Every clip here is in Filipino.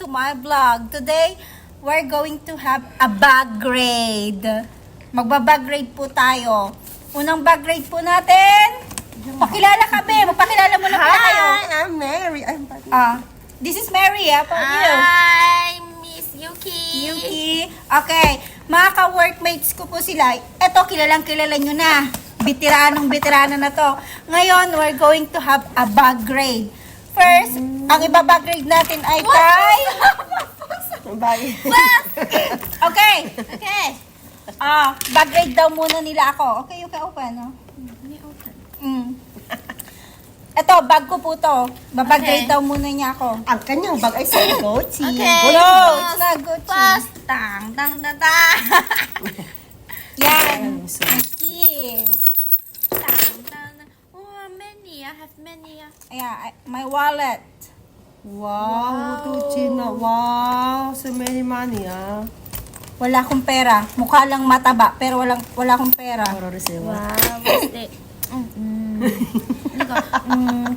to my vlog. Today, we're going to have a bag grade. Magbabag grade po tayo. Unang bag grade po natin. Pakilala kami. Magpakilala muna po kayo. Hi, I'm Mary. I'm Patty. This is Mary, for you. Hi, Miss Yuki. Yuki. Okay. Mga ka-workmates ko po sila. Eto, kilalang-kilala nyo na. Veteranong-veterano na to. Ngayon, we're going to have a bag grade. First, ang ibabag grade natin ay kay... Bye. Okay. Okay. Bag grade daw muna nila ako. Okay, you can open, no? Ito, bag ko po to. Babag grade daw muna niya ako. Ang kanyang bag ay sa Gucci. Okay. No, it's not Gucci. First, tang, tang, tang, tang. Yan. So, Yes. Tang, tang, tang. Oh, many. I have many. Ayan, my wallet. wow, Gucci na. Wow, so many money, Wala akong pera. Mukha lang mataba, pero wala akong pera. Para resibo. Wow, what's that?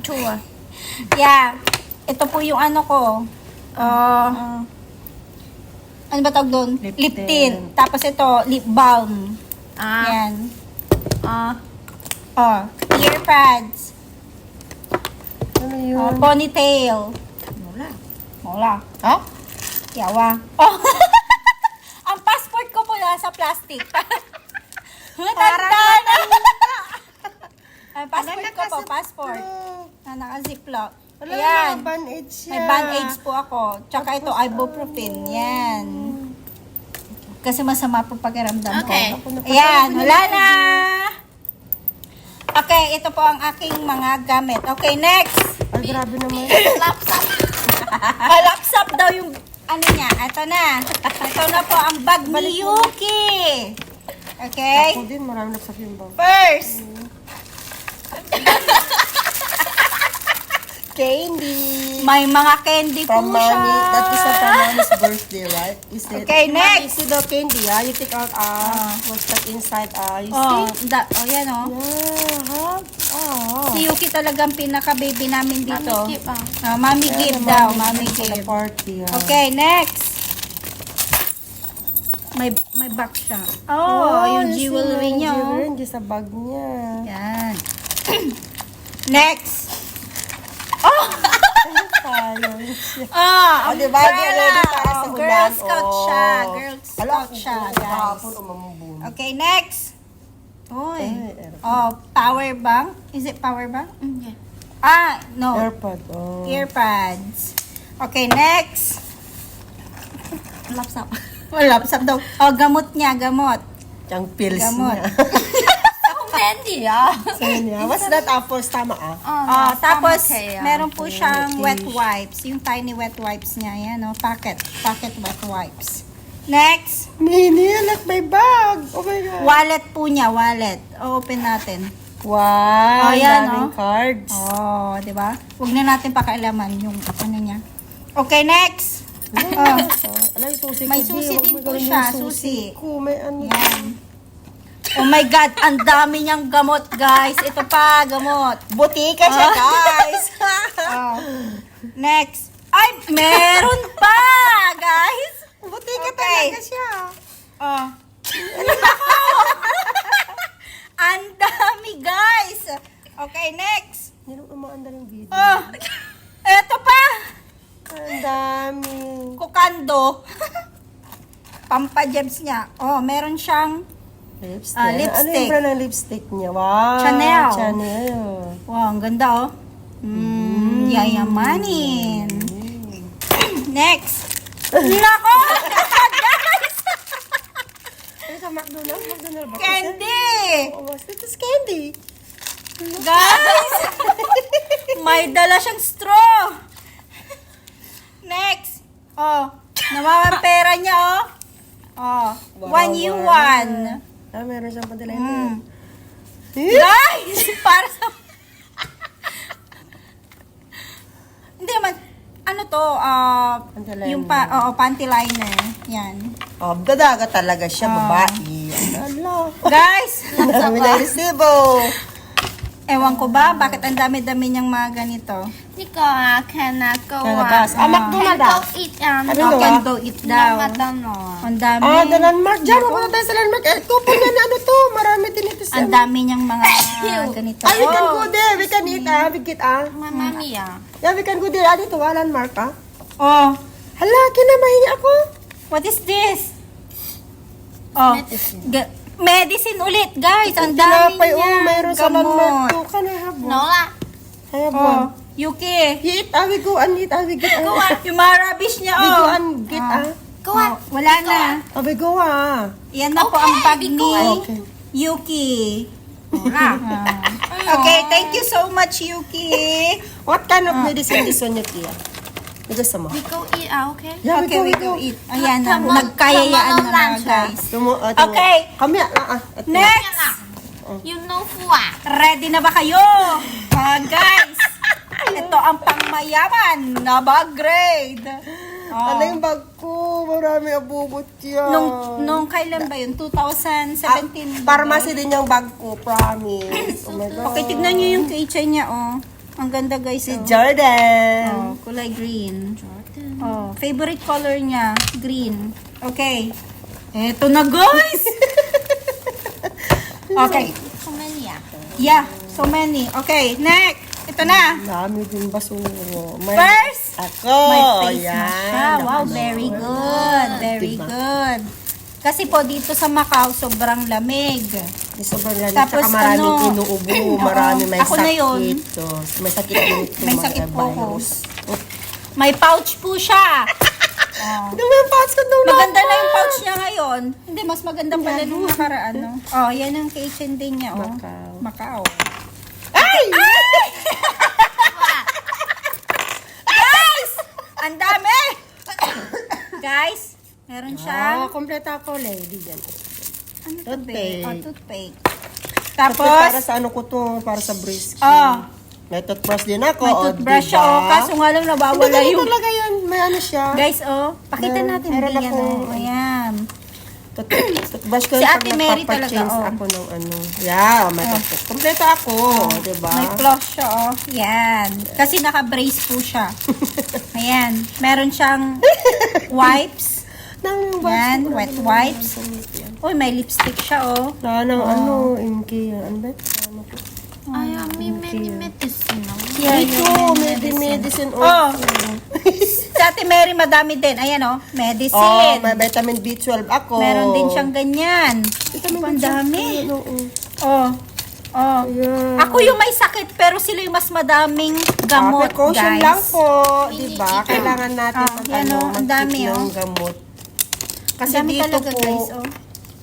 Chua. Yeah. Ito po yung ano ko. Ano ba tawag doon? Lip Lip tint. tint. Tapos ito, lip balm. Yan. Earpads. Ano yun? Ponytail. Wala. Ha? Yawa. Oh. Ang passport ko po nasa plastic. Matanda na. Ang passport ko po, passport. Na naka-ziplock. Wala Ayan. na, band-aid siya. May band-aids po ako. Tsaka ito, ibuprofen. Yan. Kasi masama po pakiramdam Okay. ko. Ayan, wala na. Okay, ito po ang aking mga gamit. Okay, next. Ay, grabe naman. Laptop. Laptop daw yung ano niya. Ito na. Ito na po ang bag ni Yuki. Okay? Ako din, marami nagsap yung bag. First, Candy. may mga candy po From siya. mommy. That is from mommy's birthday, right? Is it? Okay, You next. see the candy, You take out, what's that inside, you Oh, see? yan oh. Yeah, Si Yuki talagang pinaka-baby namin dito. Mami, keep, Mami gift daw, mami For the gift. party, Okay, next. May box siya. Oh, yung jewelry niya. Oh. Jewelry sa bag niya. Yan. Next. Sayang siya. Ah, Diba? Ready para sa ulan. Girl Scout siya. Oh. Girl Ala, Scout siya, kung guys. kahapon umambun. Okay, next. Uy. Ay, Power bank. Is it power bank? Yeah. No. Airpod, Earpads. Okay, next. Laptop. Laptop daw. Gamot niya, gamot. Yung pills Gamot. niya. Akong candy, So, yun yan. What's that, apples? Tama, Tapos, okay, meron po siyang Okay. wet wipes. Yung tiny wet wipes niya. Yan, Packet wet wipes. Next. Mini, like my bag. Oh my God. Wallet po niya, wallet. Open natin. Wow, yan, daming cards. Di ba? Huwag na natin pakialaman yung ano niya. Okay, next. Alay, susi May ko, susi Wag din mo po gawin siya, yung susi. Ko, may ano. Yan. Oh my God, ang dami niyang gamot, guys. Ito pa, gamot. Butika siya, guys. Next. Ay, meron pa, guys. Butika Okay. talaga siya. Ang dami, guys. Okay, next. Hindi naman umaandar yung video. Ito pa. Ang dami. Kukando. Pampajebs niya. Ah, Meron siyang Lipstick. lipstick. Ano yung brand ng lipstick niya? Wow. Chanel. Chanel. wow, ang ganda, yayamanin. Next. Nako! Ano sa McDonald's? McDonald's ba? Candy! Oh, this is candy. Guys! May dala siyang straw. Next. Nawawang pera niya, Wow, 1 wow. yuan. Meron siyang pantaleta. Guys! Para sa... Hindi naman, ano to, Panty liner. yung panty liner. Yan. Dadaga talaga siya, babae. Ala. Guys! Dami na resibo. Ewan ko ba, bakit ang dami-dami niyang mga ganito? 那个啊，cannot go Canabas. 啊 Ah, McDonald ah.，can go eat 啊， Ano 那 Oh, ba? can go eat 个 daw. 麦当劳啊。 Ang dami. The landmark. Diyan, mapunta tayo sa landmark. Eh, kupo na ano to. Marami din ito sa... Ang dami niyang mga ganito. Ah, we can Oh. go there. We can eat ah. We get ah. 妈妈咪啊， Yeah, we can go there. Ah, dito ah, landmark ah. Oh, Hala, kinamahingi ako. what is this? Oh, Medicine. medicine ulit, guys. Ang dami Tinapay, niya. oh, mayroon sa landmark to. Gamot. Can I have one? no 啦， I have Oh, one. Yuki. You eat ah, we go and eat ah, we get ah. Yung mga rubbish niya, We go oh. and get ah. go 啊 Oh,，wala na. Oh, we go ah. Yan na po Okay, ang bag we ni go. Okay. Yuki. 好啦， Okay, thank you so much, Yuki. What kind of medicine this one, Yuki? You gusto mo? we go eat 啊，OK？ Yeah, Okay, we go eat. Ayan na, Come on, nagkayayaan come on, na mga lunch, guys. Tumo. Okay. Kami ah. Ito. Next! You know who 啊？ Ready na ba kayo? Guys, ito ang pangmayaman na bag grade. Ano yung bag ko? Marami abubot yan. Nung kailan ba yun? 2017 ba? Pharmacy din yung bag ko, promise. Oh my God. Okay, tignan nyo yung keychain niya, oh. Ang ganda, guys, Si oh. Jordan. Oh, kulay green. Oh, favorite color niya, green. Okay. Eto na, guys! Okay. 什么呀？ Yeah, so many. Okay, next. Ito na. Dami din basuro. First, Ako. may face yan. mask siya. Wow, very good. Very Diba? good. Kasi po dito sa Macau, sobrang lamig. May sobrang lamig. Tapos Tsaka maraming ano, inuubo. oo, Marami may ako na yun. sakit. Oh, may sakit din ito. May mga sakit po ako. virus. Oh. May pouch po siya. Oh. Ano yung pouch ko nung Maganda na yung pouch niya ngayon. Hindi, mas maganda pala nung nakaraan. No? Oh, yan ang keychain din niya. Oh. Macau. Macau. Ay! Guys! Ang dami! Guys, meron siya. Kompleto ako, lady. Yan. Ano to, toothpaste. babe? Oh, toothpaste. Tapos, para Tapos, sa ano ko to, para sa brisk. oh, May toothbrush din ako. may o, toothbrush diba? siya. Oh, kaso nga lang nawawala Hindi, yung... talaga yan. May ano siya. Guys, oh, pakita natin. Meron Hindi yan, akong- oh. Ayan. Toothbrush ko Si yung Ate Mary talaga, nagpapachange oh. ako ng ano. Yeah, may toothbrush. Kompleto ako, diba? May floss siya, oh. Yan. Kasi naka-brace po siya. Ayan. Meron siyang wipes. Nang Yan, wet wipes. Uy, may lipstick siya, oh. Nang ano, inky. Ano ba? Ano ko? 哎呀，咪 many medicine 啊。 Ito, medicine Oh. also. Si Ate Mary, madami din. Ayan, oh. Oh, Medicine. may vitamin B12 ako. Meron din siyang ganyan. Vitamin Ang B12. dami. Oo. Oh. Oh. Ayan. Ako yung may sakit, pero sila yung mas madaming gamot, Precaution guys. lang po, di ba? Kailangan natin yan, oh, ang dami, mag-keep ng oh. gamot. Kasi Ang dami dito talaga, po, guys, oh.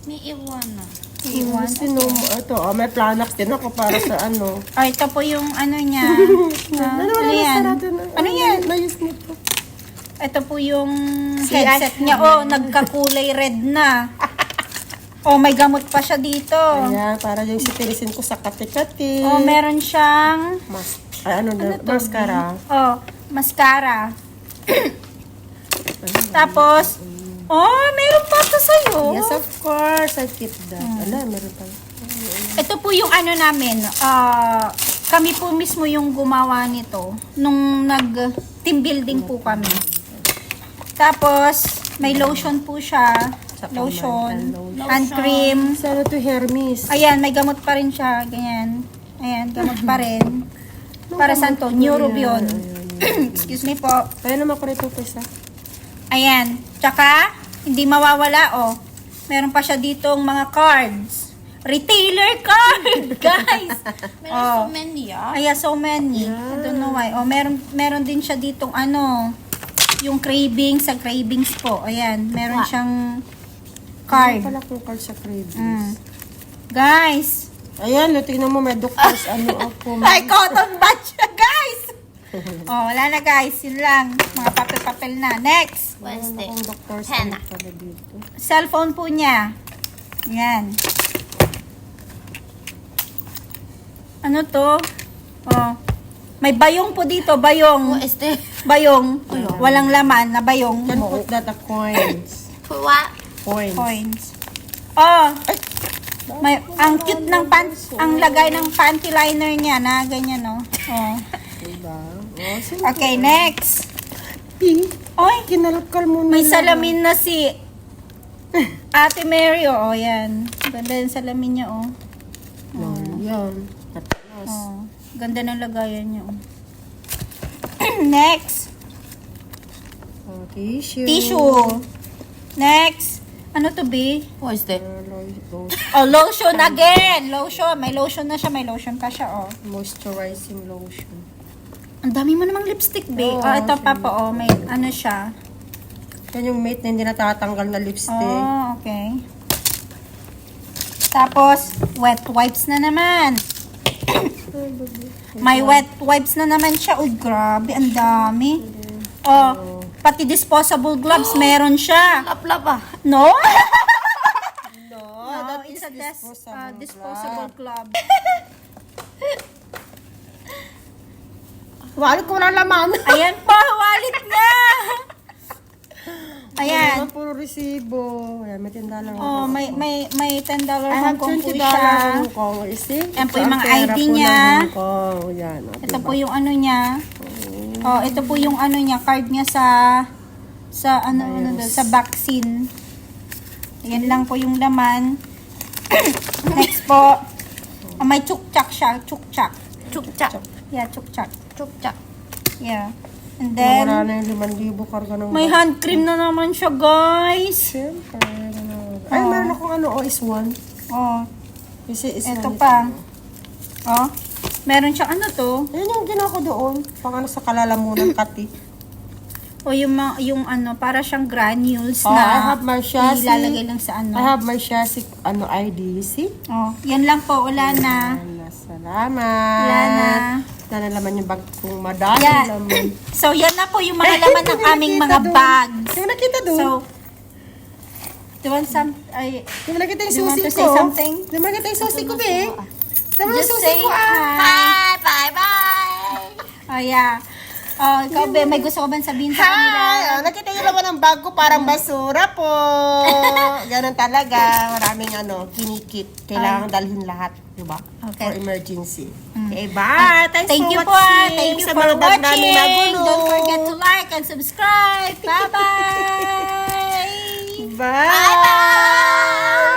咪iwan啊。 Iwan. sino mo, ito, may Planax din ako para sa ano. Oh, ito po yung ano niya. Ano ano yan? Ano yan? Nayos nito. Ito po yung Si headset Ash. niya. Oh, nagkakulay red na. Oh, may gamot pa siya dito. Ayan, para yung sitilisin ko sa kati-kati. Oh, meron siyang Mascara. oh, mascara. Tapos, oh, meron pa ito sa'yo. Yes, of course. I keep that. Ala, meron pa. Ito po yung ano namin, kami po mismo yung gumawa nito nung nag-team building po kami. Tapos, may lotion po siya. Lotion, hand cream. Sana to Hermes. Ayan, may gamot pa rin siya. Ganyan. Ayan, gamot pa rin. Para saan to? Neurobion. Excuse me po. Kaya naman ko rito pesa. Ayan. Tsaka, hindi mawawala, oh. Meron pa siya ditong mga cards. Retailer card, guys. 没人说 many 啊。 Ayan, so many. I don't know why. Oh, meron din siya ditong ano, yung cravings, sa cravings po. Ayan, meron siyang card. Wala kong card sa cravings. Guys. Ayan, tingnan mo, may doctors, ano ako. Ay, cotton bud siya, guys. Oh, wala na, guys. Yun lang. Mga papel-papel na. Next. Wednesday. Akong doctors, Henna. ano pala dito. Cellphone po niya. Yan. Ano to? Oh. May bayong po dito. Bayong. Wednesday. Bayong. Walang laman na bayong. Can put that a coins. Put what? Coins. Coins. Oh. Ang cute ng ang lagay ng panty liner niya na ganyan, no? Oh. Diba? Oh, Okay, next. Oy, kinalkal mo na. May salamin na si Ate Mary, oh, yan. Ganda yung salamin niya, oh. Yan. Tapos. Oh. Ganda ng lagayan niya, oh. Next. Oh, tissue. Tissue. Next. Ano to be? What is that? Oh, lotion again. Lotion. May lotion na siya. May lotion pa siya, oh. Moisturizing lotion. Ang dami mo namang lipstick, babe. Oo, Oh, ito pa po, oh. May ano siya. Yan yung mate na hindi natatanggal na lipstick. Oh, okay. Tapos, wet wipes na naman. May wet wipes na naman siya. Oh, grabe. Ang dami. Oh, pati disposable gloves, meron siya. Lap-lap ah. No? No, No, that it's is a disposable glove. Wallet ko na laman. Ayan po, wallet niya. Ayan. Ayan. Puro resibo. Ayan, may $10 Oh, may $10 I have Hong Kong po $20 siya. Hong Kong. See? Ayan po yung mga Ang pera ID po ng niya. Hong Kong. Yan. Oh, Ito diba? po yung ano niya. Oh, ito po yung ano niya, card niya sa sa vaccine. Ayan lang po yung laman. Next po, may chukchak siya, chukchak. Chukchak. Yeah, chukchak. Chukchak. Yeah. And Wala then, na yung 5,000 karga ng may hand cream na naman siya, guys. Siyempre. Ay, meron akong ano, is one. Oh, Kasi is ito one. pa. Oh, meron siyang ano to? Yan yung ginawa ko doon. Pang ano sa kalalamunan, kati. O yung ano, para siyang granules Oh, na I have my chassis. ilalagay lang sa ano. I have my chassis, ID, see? Oh, yan lang po, wala na. Salamat. Wala na. Wala na laman yung bag kong madami Yeah. laman. So, yan na po yung mga laman ng aming mga bags. Yung nakita doon. So, do you want some, Yung nakita yung do you want susi to ko. say something? Yung nakita yung susi ko, be. Tama yung Just susi say ko, hi. Bye-bye. Oh, yeah. Oh, ikaw, be, may gusto ko ba sabihin sa kanila? Hi! Oh, nakita yung laman ng bag ko, parang basura po. Ganon talaga. Maraming kinikit. Kailangan dalhin lahat. Diba? Okay. For emergency. Okay, bye! Thank you for po. watching. Thank you Sa for mga bag namin na watching. gulo. Don't forget to like and subscribe. Bye-bye. Bye! Bye!